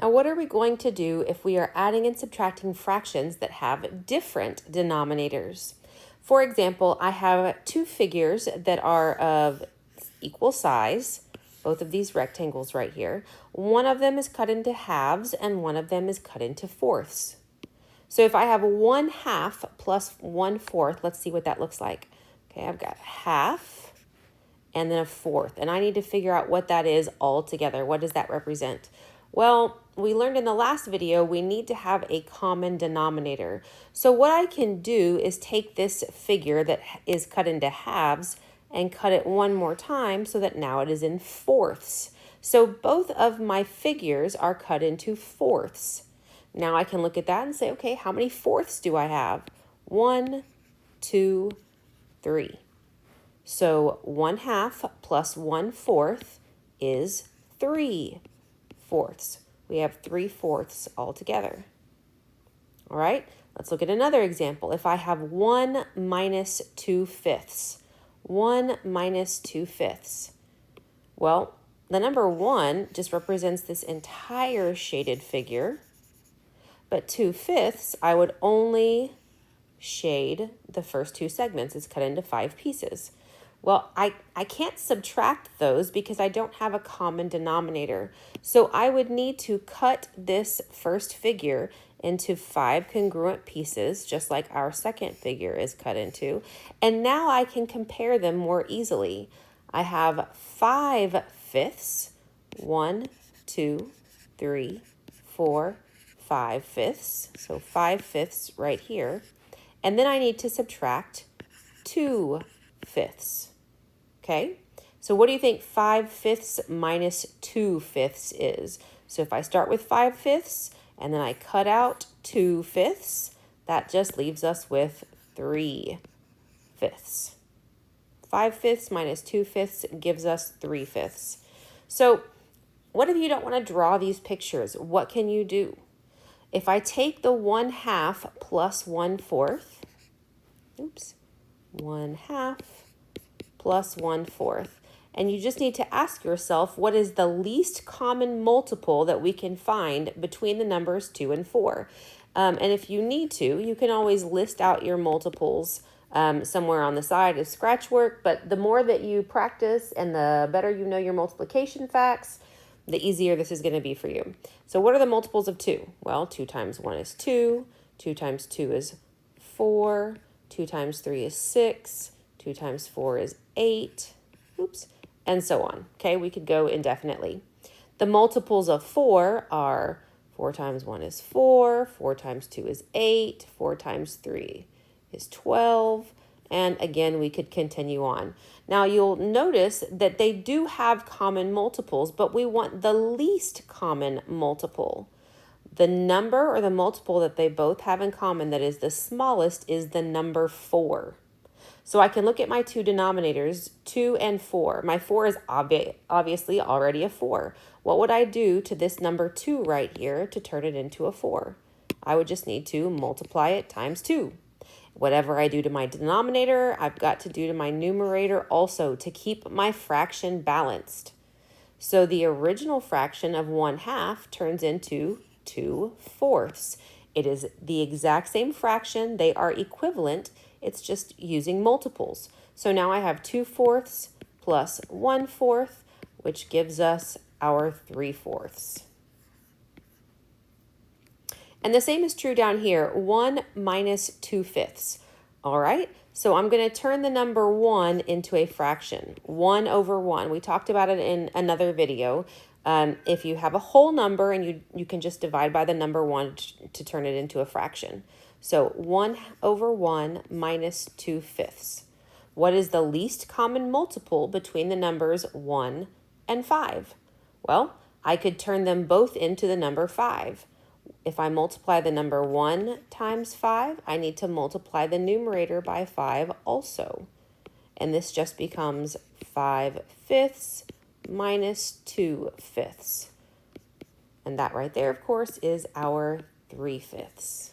Now, what are we going to do if we are adding and subtracting fractions that have different denominators? For example, I have two figures that are of equal size, both of these rectangles right here. One of them is cut into halves and one of them is cut into fourths. So if I have 1/2 plus 1/4, let's see what that looks like. Okay, I've got half and then a fourth, and I need to figure out what that is all together. What does that represent? Well, we learned in the last video we need to have a common denominator. So what I can do is take this figure that is cut into halves and cut it one more time so that now it is in fourths. So both of my figures are cut into fourths. Now I can look at that and say, okay, how many fourths do I have? 1, 2, 3. So 1/2 plus 1/4 is 3/4. We have 3/4 altogether. All right, let's look at another example. If I have 1 minus 2/5, 1 minus 2/5. Well, the number 1 just represents this entire shaded figure, but 2/5, I would only shade the first two segments. It's cut into 5 pieces. Well, I can't subtract those because I don't have a common denominator. So I would need to cut this first figure into 5 congruent pieces, just like our second figure is cut into. And now I can compare them more easily. I have 5/5, 1, 2, 3, 4, 5/5. So 5/5 right here. And then I need to subtract 2/5. Okay, so what do you think 5/5 minus 2/5 is? So if I start with 5/5 and then I cut out 2/5, that just leaves us with 3/5. 5/5 minus 2/5 gives us 3/5. So what if you don't want to draw these pictures? What can you do? If I take the 1/2 plus 1/4, 1/2 plus 1/4. And you just need to ask yourself, what is the least common multiple that we can find between the numbers 2 and 4? And if you need to, you can always list out your multiples somewhere on the side as scratch work. But the more that you practice and the better you know your multiplication facts, the easier this is going to be for you. So what are the multiples of 2? Well, 2 times 1 is 2. 2 times 2 is 4. 2 times 3 is 6. 2 times 4 is 8, and so on. Okay, we could go indefinitely. The multiples of 4 are 4 times 1 is 4, 4 times 2 is 8, 4 times 3 is 12, and again, we could continue on. Now, you'll notice that they do have common multiples, but we want the least common multiple. The number or the multiple that they both have in common that is the smallest is the number 4. So I can look at my two denominators, 2 and 4. My 4 is obviously already a 4. What would I do to this number 2 right here to turn it into a 4? I would just need to multiply it times 2. Whatever I do to my denominator, I've got to do to my numerator also to keep my fraction balanced. So the original fraction of 1/2 turns into 2/4. It is the exact same fraction. They are equivalent. It's just using multiples. So now I have 2/4 plus 1/4, which gives us our 3/4. And the same is true down here, 1 minus 2/5. All right, so I'm going to turn the number 1 into a fraction, 1 over 1. We talked about it in another video. If you have a whole number and you can just divide by the number 1 to turn it into a fraction. So 1 over 1 minus 2/5. What is the least common multiple between the numbers 1 and 5? Well, I could turn them both into the number 5. If I multiply the number 1 times 5, I need to multiply the numerator by 5 also. And this just becomes 5/5 minus 2/5. And that right there, of course, is our 3/5.